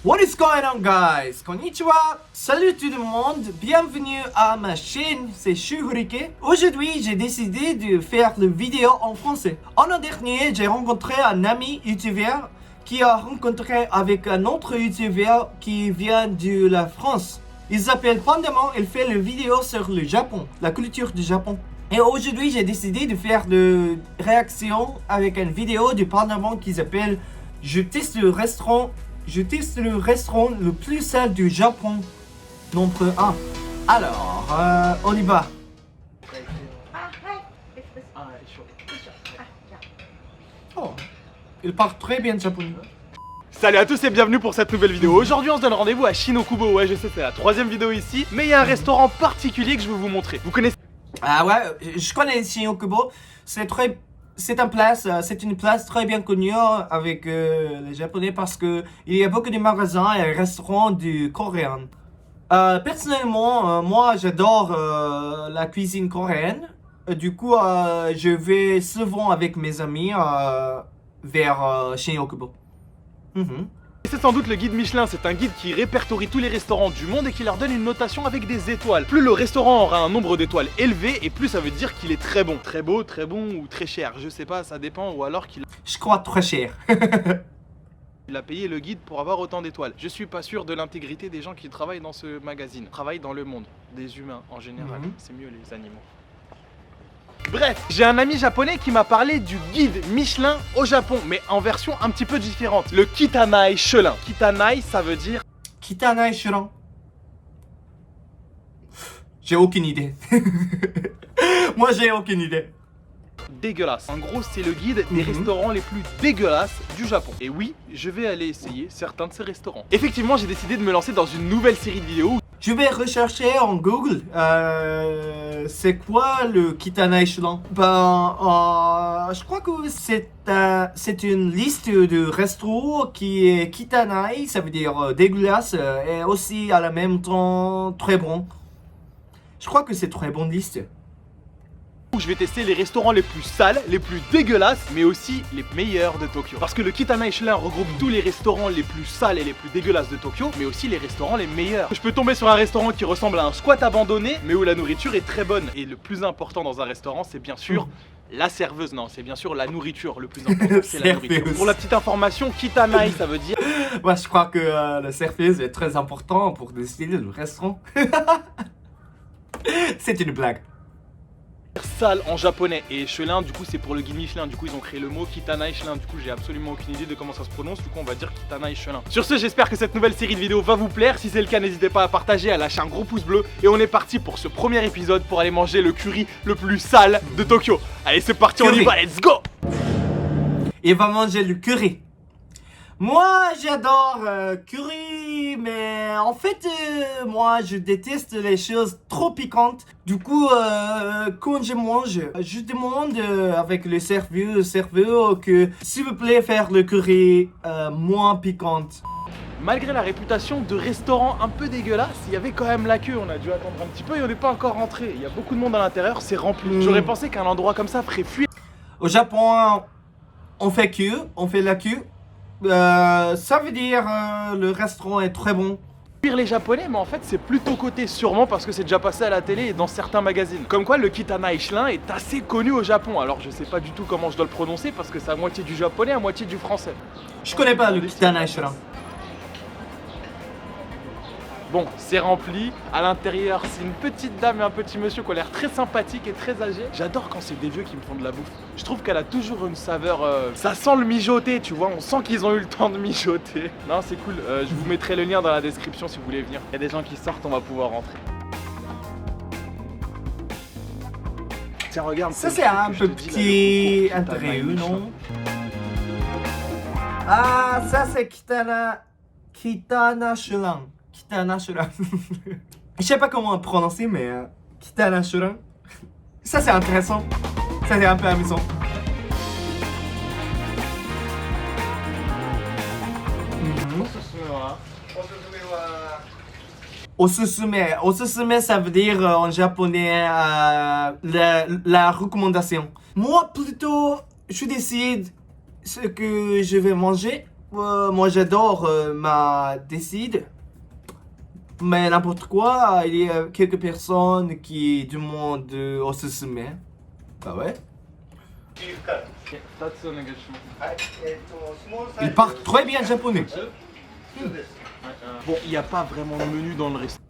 What is going on guys? Konnichiwa! Salut tout le monde, bienvenue à ma chaîne, c'est Shuhurike. Aujourd'hui j'ai décidé de faire le vidéo en français. En an dernier j'ai rencontré un ami youtubeur qui a rencontré avec un autre youtubeur qui vient de la France. Il s'appelle Pandamon, il fait le vidéo sur le Japon, la culture du Japon. Et aujourd'hui j'ai décidé de faire de réaction avec une vidéo de Pandamon qui s'appelle Je teste le restaurant le plus sale du Japon, nombre 1. Alors, on y va. Oh, il parle très bien japonais. Salut à tous et bienvenue pour cette nouvelle vidéo. Aujourd'hui on se donne rendez-vous à Shinokubo. Ouais, je sais, c'est la troisième vidéo ici, mais il y a un restaurant particulier que je veux vous montrer. Vous connaissez? Ah ouais, je connais Shinokubo. C'est une place très bien connue avec les Japonais parce que il y a beaucoup de magasins et restaurants du coréen. Personnellement, moi j'adore la cuisine coréenne. Du coup, je vais souvent avec mes amis vers Shinokubo. C'est sans doute le guide Michelin, c'est un guide qui répertorie tous les restaurants du monde et qui leur donne une notation avec des étoiles. Plus le restaurant aura un nombre d'étoiles élevé et plus ça veut dire qu'il est très bon. Très beau, très bon ou très cher, je sais pas, ça dépend, ou alors qu'il... Je crois très cher. Il a payé le guide pour avoir autant d'étoiles. Je suis pas sûr de l'intégrité des gens qui travaillent dans ce magazine. Travaillent dans le monde, des humains en général, c'est mieux les animaux. Bref, j'ai un ami japonais qui m'a parlé du guide Michelin au Japon, mais en version un petit peu différente. Le Kitanai Shelin. Kitanai, ça veut dire... Kitanai Shelin. J'ai aucune idée. Moi, j'ai aucune idée. Dégueulasse. En gros, c'est le guide des restaurants les plus dégueulasses du Japon. Et oui, je vais aller essayer certains de ces restaurants. Effectivement, j'ai décidé de me lancer dans une nouvelle série de vidéos. Je vais rechercher en Google c'est quoi le Kitanai Shelin. Je crois que c'est une liste de restaurants qui est Kitanai, ça veut dire dégueulasse, et aussi à la même temps très bon. Je crois que c'est très bonne liste. Où je vais tester les restaurants les plus sales, les plus dégueulasses, mais aussi les meilleurs de Tokyo. Parce que le Kitanai Shelin regroupe tous les restaurants les plus sales et les plus dégueulasses de Tokyo, mais aussi les restaurants les meilleurs. Je peux tomber sur un restaurant qui ressemble à un squat abandonné, mais où la nourriture est très bonne. Et le plus important dans un restaurant, c'est bien sûr la serveuse. Non, c'est bien sûr la nourriture. Le plus important, c'est la nourriture. Pour la petite information, Kitanai, ça veut dire... Moi, je crois que la serveuse est très important pour décider le restaurant. C'est une blague. Sale en japonais, et Shelin du coup c'est pour le guide Michelin, du coup ils ont créé le mot Kitanai Shelin, du coup j'ai absolument aucune idée de comment ça se prononce, du coup on va dire Kitanai Shelin. Sur ce, j'espère que cette nouvelle série de vidéos va vous plaire. Si c'est le cas, n'hésitez pas à partager, à lâcher un gros pouce bleu, et on est parti pour ce premier épisode pour aller manger le curry le plus sale de Tokyo. Allez, c'est parti, on y va, let's go. Il va manger le curry. Moi, j'adore curry, mais en fait, moi, je déteste les choses trop piquantes. Du coup, quand je mange, je demande avec le serveur que, s'il vous plaît, faire le curry moins piquante. Malgré la réputation de restaurant un peu dégueulasse, il y avait quand même la queue, on a dû attendre un petit peu et on n'est pas encore rentré. Il y a beaucoup de monde à l'intérieur, c'est rempli. J'aurais pensé qu'un endroit comme ça ferait fuir. Au Japon, on fait la queue. Ça veut dire le restaurant est très bon. Les Japonais, mais en fait c'est plutôt coté, sûrement parce que c'est déjà passé à la télé et dans certains magazines. Comme quoi le Kitanai Shelin est assez connu au Japon. Alors je sais pas du tout comment je dois le prononcer parce que c'est à moitié du japonais, à moitié du français. Je connais pas le Kitanai Shelin. Bon, c'est rempli. À l'intérieur, c'est une petite dame et un petit monsieur qui ont l'air très sympathiques et très âgés. J'adore quand c'est des vieux qui me font de la bouffe. Je trouve qu'elle a toujours une saveur... Ça sent le mijoter, tu vois. On sent qu'ils ont eu le temps de mijoter. Non, c'est cool. Je vous mettrai le lien dans la description si vous voulez venir. Il y a des gens qui sortent, on va pouvoir rentrer. Tiens, regarde. Ça, c'est un peu petit intérieur, non? Ah, ça, c'est Kitanai Shelin. Kitanai Shelin. Je sais pas comment prononcer, mais Kitanai Shelin. Ça, c'est intéressant. Ça, c'est un peu amusant. Osusume, ça veut dire en japonais la recommandation. Moi, plutôt, je décide ce que je vais manger. Moi j'adore ma décide. Mais n'importe quoi, il y a quelques personnes qui demandent au susume. Bah ouais. Il parle très bien japonais. Bon, il n'y a pas vraiment de menu dans le resto.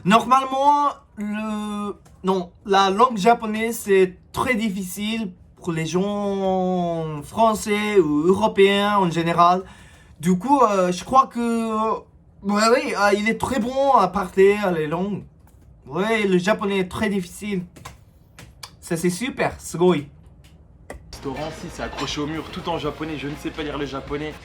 Normalement, la langue japonaise c'est très difficile pour les gens français ou européens en général. Du coup, je crois que oui, il est très bon à parler les langues. Ouais, le japonais est très difficile. Ça c'est super, sugoi. Restaurant, si c'est accroché au mur, tout en japonais. Je ne sais pas lire le japonais.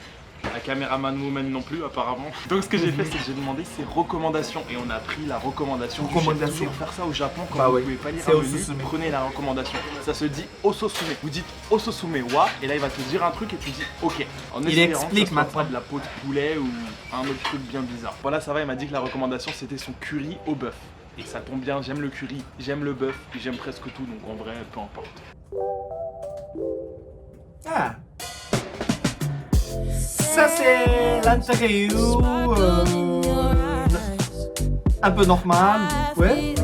La caméraman woman non plus apparemment. Donc ce que j'ai fait, c'est que j'ai demandé ses recommandations et on a pris la recommandation. Du chef. Toujours faire ça au Japon quand vous pouvez pas lire un menu, prenez la recommandation. Ça se dit ososume. Vous dites ososume wa et là il va te dire un truc et tu dis ok. En il explique que ça soit pas de la peau de poulet ou un autre truc bien bizarre. Voilà, ça va, il m'a dit que la recommandation c'était son curry au bœuf. Et ça tombe bien, j'aime le curry, j'aime le bœuf, et j'aime presque tout, donc en vrai, peu importe. Ah. Ça c'est l'interview un peu normal, ouais.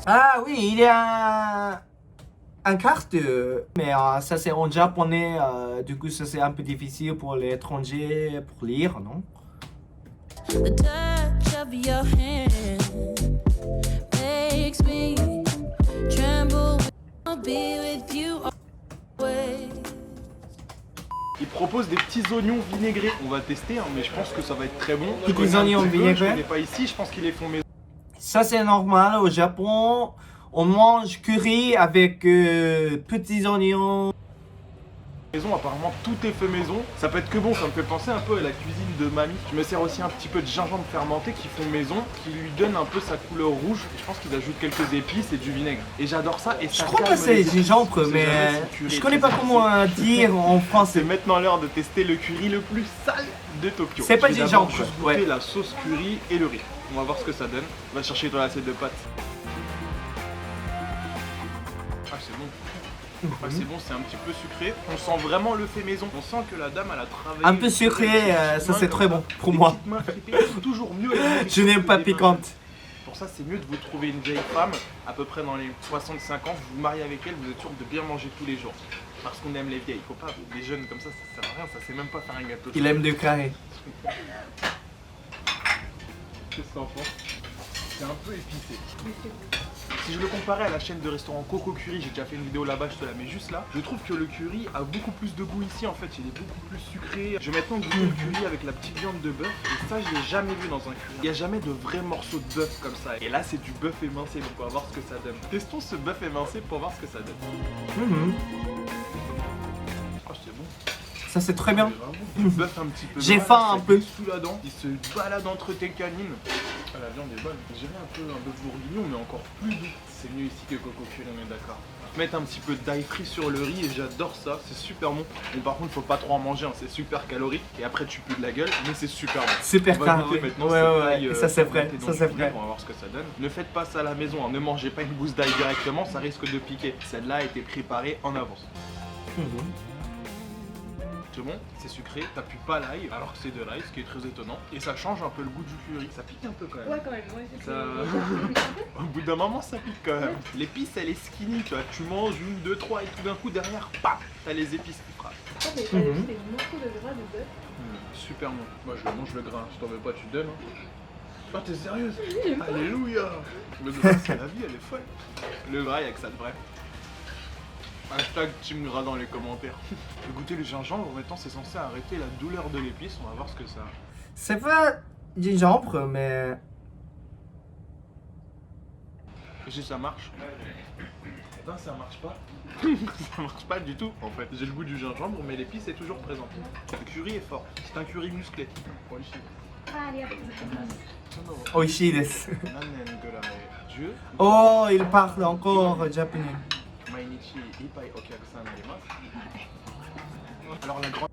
Ah oui, il y a un carte, mais ça c'est en japonais, du coup ça c'est un peu difficile pour les étrangers pour lire, non? The touch of your hand makes me tremble. I'll be with you always. Il propose des petits oignons vinaigrés. On va tester, hein, mais je pense que ça va être très bon. Des oignons vinaigrés. Je connais pas ici, je pense qu'ils les font maison. Ça c'est normal au Japon. On mange curry avec petits oignons. Maison, apparemment tout est fait maison. Ça peut être que bon, ça me fait penser un peu à la cuisine de mamie. Je me sers aussi un petit peu de gingembre fermenté qui font maison, qui lui donne un peu sa couleur rouge. Et je pense qu'ils ajoutent quelques épices et du vinaigre. Et j'adore ça. Et ça je crois que c'est gingembre, mais je connais pas comment dire en français. C'est maintenant l'heure de tester le curry le plus sale de Tokyo. C'est pas gingembre. Je vais goûter la sauce curry et le riz. On va voir ce que ça donne. On va chercher dans l'assiette de pâtes. Ah, c'est bon. Ah, c'est bon, c'est un petit peu sucré. On sent vraiment le fait maison. On sent que la dame elle a travaillé. Un peu sucré, ça c'est très bon pour moi. Toujours mieux. Je n'aime pas piquante. Pour ça, c'est mieux de vous trouver une vieille femme, à peu près dans les 65 ans. Vous vous mariez avec elle, vous êtes sûr de bien manger tous les jours. Parce qu'on aime les vieilles. Faut pas, les jeunes comme ça sert à rien. Ça sait même pas faire un gâteau. Il aime le carré. Qu'est-ce que t'en penses? C'est un peu épicé. Si je le comparais à la chaîne de restaurant Coco Curry, j'ai déjà fait une vidéo là-bas, je te la mets juste là. Je trouve que le curry a beaucoup plus de goût ici en fait, il est beaucoup plus sucré. Je vais maintenant goûter le curry avec la petite viande de bœuf et ça je l'ai jamais vu dans un curry. Il n'y a jamais de vrais morceaux de bœuf comme ça. Et là c'est du bœuf émincé, donc on va voir ce que ça donne. Testons ce bœuf émincé pour voir ce que ça donne. Oh c'est bon. Ça c'est très bien. Du bœuf un petit peu. J'ai faim un peu. Sous la dent, il se balade entre tes canines. Ah, la viande est bonne. J'ai un bœuf bourguignon, mais encore plus doux. C'est mieux ici que Coco Curry, on est d'accord. Mettre un petit peu d'ail frit sur le riz et j'adore ça, c'est super bon. Mais par contre, faut pas trop en manger, hein. C'est super calorique et après tu pues de la gueule, mais c'est super bon. Super calorique. Ouais, ça c'est vrai, ça c'est vrai. On va voir ce que ça donne. Ne faites pas ça à la maison, hein. Ne mangez pas une gousse d'ail directement, ça risque de piquer. Celle-là a été préparée en avance. C'est bon, c'est sucré, t'appuies pas l'ail alors que c'est de l'ail, ce qui est très étonnant. Et ça change un peu le goût du curry, ça pique un peu quand même. Ouais, quand même, ouais. Ça... Au bout d'un moment, ça pique quand même. L'épice, elle est skinny, tu vois. Tu manges une, deux, trois et tout d'un coup, derrière, paf, t'as les épices qui frappent. Oh, mais t'as des morceaux de gras de bœuf. Super bon. Moi, je mange le gras. Si t'en veux pas, tu donnes. Hein. Oh, t'es sérieuse? Alléluia. Le gras, c'est la vie, elle est folle. Le gras, y'a que ça de vrai. Hashtag Team Gras dans les commentaires. Je vais goûter le gingembre, maintenant c'est censé arrêter la douleur de l'épice, on va voir ce que ça a. C'est pas gingembre, mais... Et si ça marche? Eh ben ça marche pas. Ça marche pas du tout en fait. J'ai le goût du gingembre, mais l'épice est toujours présente. Le curry est fort, c'est un curry musclé. Oishi desu. Dieu. Oh, il parle encore japonais. Alors la grande...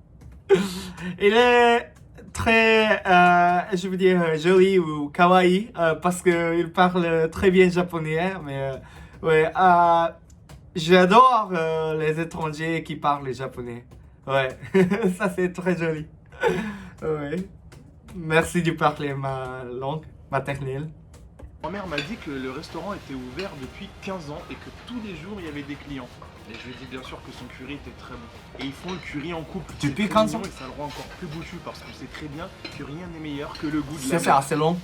Il est très, je veux dire, joli ou kawaii parce qu'il parle très bien japonais, mais ouais. J'adore les étrangers qui parlent le japonais. Ouais, ça c'est très joli. Ouais. Merci de parler ma langue maternelle. Ma mère m'a dit que le restaurant était ouvert depuis 15 ans et que tous les jours il y avait des clients. Et je lui ai dit bien sûr que son curry était très bon. Et ils font le curry en couple. Depuis C'est 15 ans. mignon et ça le rend encore plus goûtu parce qu'on sait très bien que rien n'est meilleur que le goût de Ça la c'est mer. assez long.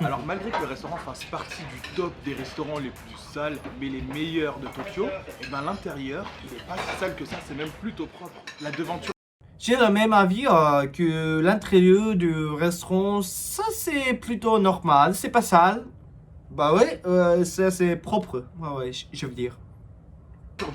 Alors malgré que le restaurant fasse partie du top des restaurants les plus sales mais les meilleurs de Tokyo, et ben l'intérieur il est pas si sale que ça, c'est même plutôt propre. La devanture J'ai le même avis que l'intérieur du restaurant, ça c'est plutôt normal, c'est pas sale. Bah ouais, ça c'est propre, ouais, je veux dire.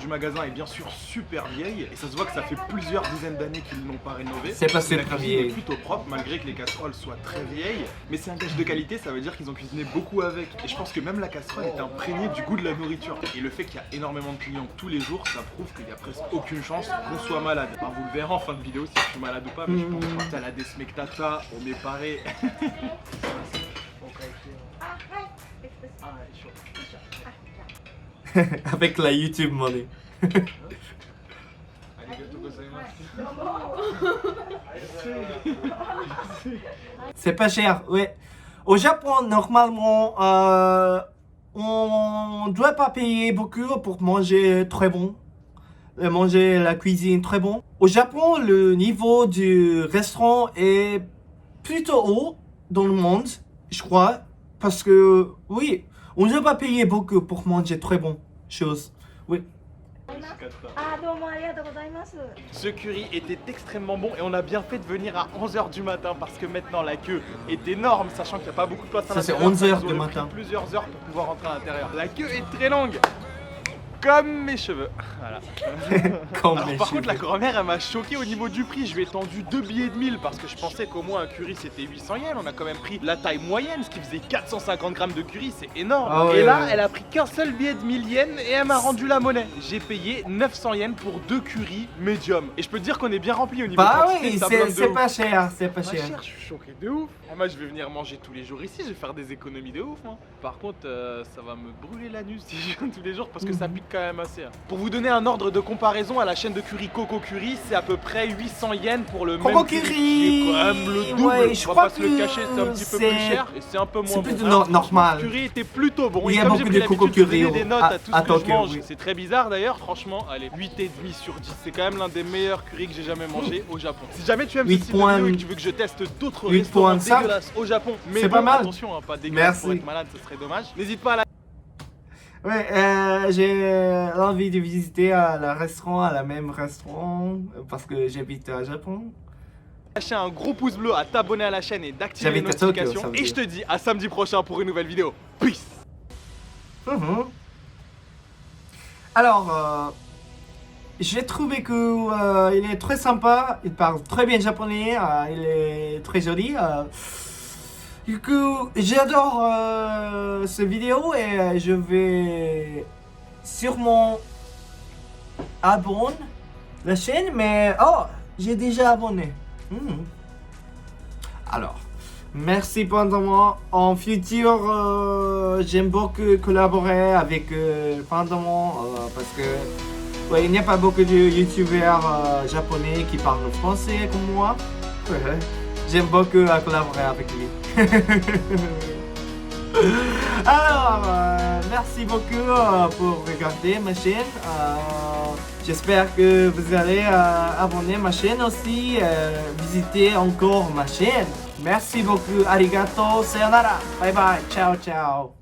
du magasin est bien sûr super vieille et ça se voit que ça fait plusieurs dizaines d'années qu'ils l'ont pas rénové. C'est pas La super cuisine vieille. est plutôt propre malgré que les casseroles soient très vieilles, mais c'est un gage de qualité, ça veut dire qu'ils ont cuisiné beaucoup avec. Et je pense que même la casserole est imprégnée du goût de la nourriture. Et le fait qu'il y a énormément de clients tous les jours, ça prouve qu'il y a presque aucune chance qu'on soit malade. Enfin, vous le verrez en fin de vidéo si je suis malade ou pas, mais je pense pas. T'as la desmectata, on est paré. Avec la YouTube money. C'est pas cher, ouais. Au Japon, normalement, on doit pas payer beaucoup pour manger très bon. Manger la cuisine très bon. Au Japon, le niveau du restaurant est plutôt haut dans le monde, je crois. Parce que, oui, on ne doit pas payer beaucoup pour manger très bon chose. Oui. Ce curry était extrêmement bon et on a bien fait de venir à 11h du matin parce que maintenant la queue est énorme, sachant qu'il n'y a pas beaucoup de place à Ça, c'est l'intérieur. 11 heures Ils du auraient matin. pris plusieurs heures pour pouvoir rentrer à l'intérieur. La queue est très longue, comme mes cheveux. Voilà. Comme Alors les par contre la cheveux. grand-mère elle m'a choqué au niveau du prix, je lui ai tendu 2 billets de 1000 parce que je pensais qu'au moins un curry c'était 800 yens, on a quand même pris la taille moyenne, ce qui faisait 450 grammes de curry, c'est énorme. Ah ouais, et là ouais. elle a pris qu'un seul billet de 1000 yens et elle m'a rendu la monnaie. J'ai payé 900 yens pour 2 curry médium. Et je peux te dire qu'on est bien rempli au niveau Bah quantité, oui, ça blinde de c'est ouf. pas cher, c'est pas Pas cher. cher, je suis choqué de ouf. Ah, moi je vais venir manger tous les jours ici, je vais faire des économies de ouf. Hein. Par contre, ça va me brûler la nuit si je viens tous les jours parce que ça pique quand même assez. Hein. Pour vous donner un ordre de comparaison, à la chaîne de curry Coco Curry, c'est à peu près 800 yens pour le Coco même Curry, qui est quand même le double. ouais, je On va crois pas se le que cacher, c'est un petit peu c'est- plus cher et c'est un peu moins c'est bon. plus Alors, normal. Le curry était plutôt bon. Il y Et a comme j'ai beaucoup pris de Coco l'habitude de Curry donner des notes à tout à ce que je Tokyo, mange, oui. c'est très bizarre d'ailleurs, franchement, allez, 8,5 sur 10. C'est quand même l'un des meilleurs curry que j'ai jamais mangé au Japon. Si jamais tu aimes ce 8 style de points- vidéo et que tu veux que je teste d'autres 8 restaurants points 5. dégueulasses au Japon, mais C'est bon, pas mal. attention, hein, pas dégueulasse pour Merci. être malade, ce serait dommage. N'hésite pas à Ouais, j'ai envie de visiter le restaurant, à la même restaurant, parce que j'habite au Japon. lâcher un gros pouce bleu, à t'abonner à la chaîne et d'activer les J'habite à Tokyo, notifications. ça veut Et je dire. te dis à samedi prochain pour une nouvelle vidéo. Peace. Alors, j'ai trouvé que il est très sympa, il parle très bien japonais, il est très joli. Du coup, j'adore cette vidéo et je vais sûrement abonner la chaîne, mais oh, j'ai déjà abonné. Alors, merci Pandamon. En futur, j'aime beaucoup collaborer avec Pandamon parce que ouais, il n'y a pas beaucoup de youtubeurs japonais qui parlent français comme moi. Ouais, j'aime beaucoup collaborer avec lui. Alors, merci beaucoup pour regarder ma chaîne. J'espère que vous allez abonner ma chaîne aussi, visiter encore ma chaîne. Merci beaucoup, arigato, sayonara, bye bye, ciao ciao.